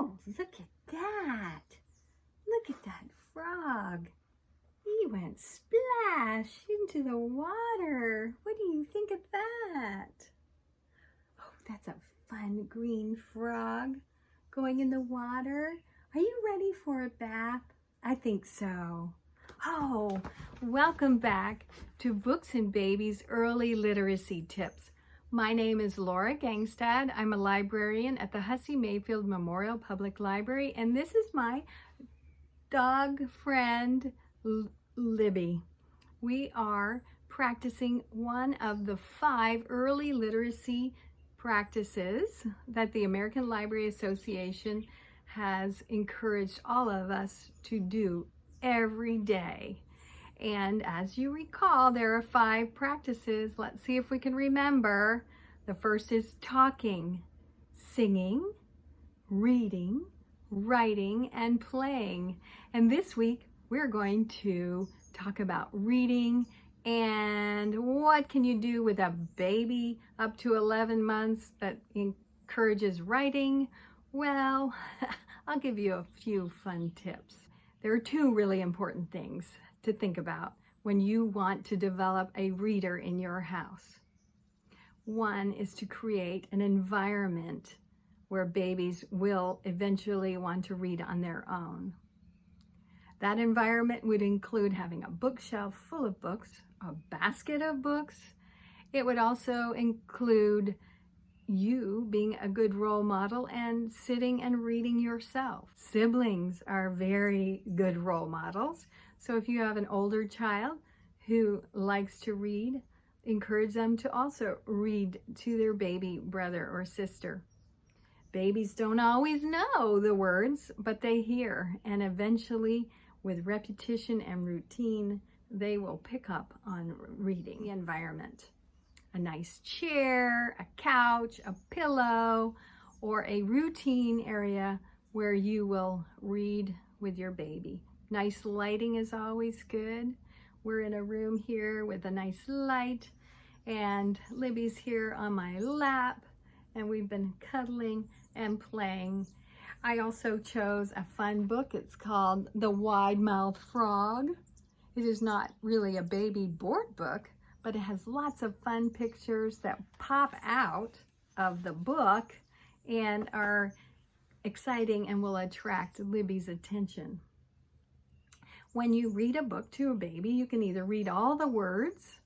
Oh, look at that. Look at that frog. He went splash into the water. What do you think of that? Oh, that's a fun green frog going in the water. Are you ready for a bath? I think so. Oh, welcome back to Books and Babies Early Literacy Tips. My name is Laura Gangstad. I'm a librarian at the Hussey-Mayfield Memorial Public Library, and this is my dog friend, Libby. We are practicing one of the 5 early literacy practices that the American Library Association has encouraged all of us to do every day. And as you recall, there are 5 practices. Let's see if we can remember. The first is talking, singing, reading, writing, and playing. And this week, we're going to talk about reading and what can you do with a baby up to 11 months that encourages writing. Well, I'll give you a few fun tips. There are 2 really important things to think about when you want to develop a reader in your house. One is to create an environment where babies will eventually want to read on their own. That environment would include having a bookshelf full of books, a basket of books. It would also include you being a good role model and sitting and reading yourself. Siblings are very good role models. So if you have an older child who likes to read, encourage them to also read to their baby brother or sister. Babies don't always know the words, but they hear, and eventually with repetition and routine, they will pick up on reading. The environment. A nice chair, a couch, a pillow, or a routine area where you will read with your baby. Nice lighting is always good. We're in a room here with a nice light, and Libby's here on my lap, and we've been cuddling and playing. I also chose a fun book. It's called The Wide-Mouthed Frog. It is not really a baby board book, but it has lots of fun pictures that pop out of the book and are exciting and will attract Libby's attention. When you read a book to a baby, you can either read all the words,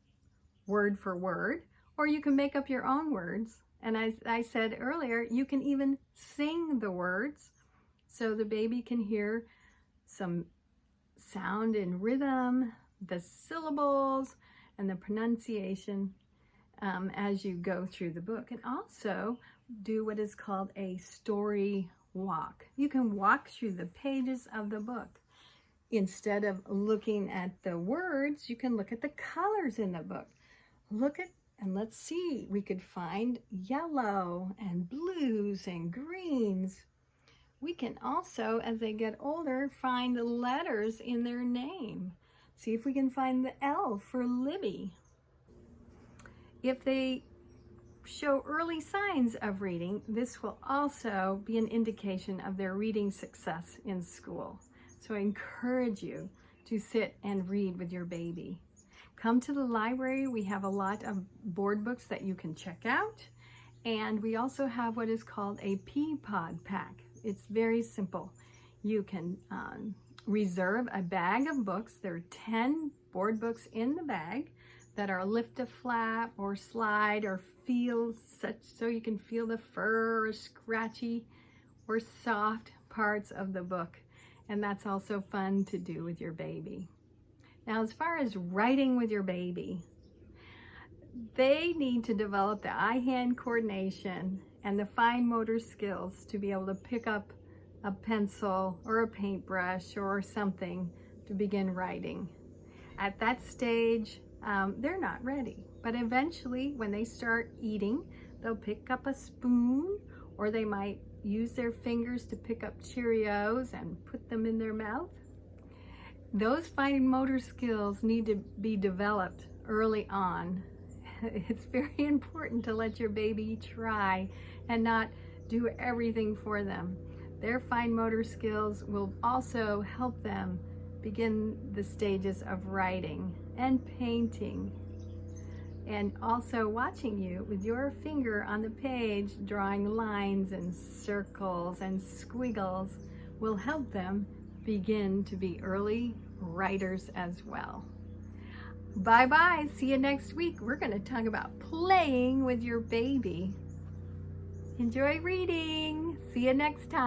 word for word, or you can make up your own words. And as I said earlier, you can even sing the words so the baby can hear some sound and rhythm, the syllables, and the pronunciation as you go through the book. And also do what is called a story walk. You can walk through the pages of the book. Instead of looking at the words, you can look at the colors in the book. Look at, and let's see, we could find yellow and blues and greens. We can also, as they get older, find letters in their name. See if we can find the L for Libby. If they show early signs of reading, this will also be an indication of their reading success in school. So I encourage you to sit and read with your baby. Come to the library. We have a lot of board books that you can check out. And we also have what is called a Peapod pack. It's very simple. You can reserve a bag of books. There are 10 board books in the bag that are lift a flap or slide or feel such, so you can feel the fur or scratchy or soft parts of the book. And that's also fun to do with your baby. Now, as far as writing with your baby, they need to develop the eye-hand coordination and the fine motor skills to be able to pick up a pencil or a paintbrush or something to begin writing. At that stage, they're not ready. But eventually, when they start eating, they'll pick up a spoon, or they might use their fingers to pick up Cheerios and put them in their mouth. Those fine motor skills need to be developed early on. It's very important to let your baby try and not do everything for them. Their fine motor skills will also help them begin the stages of writing and painting. And also watching you with your finger on the page, drawing lines and circles and squiggles will help them begin to be early writers as well. Bye-bye. See you next week. We're going to talk about playing with your baby. Enjoy reading. See you next time.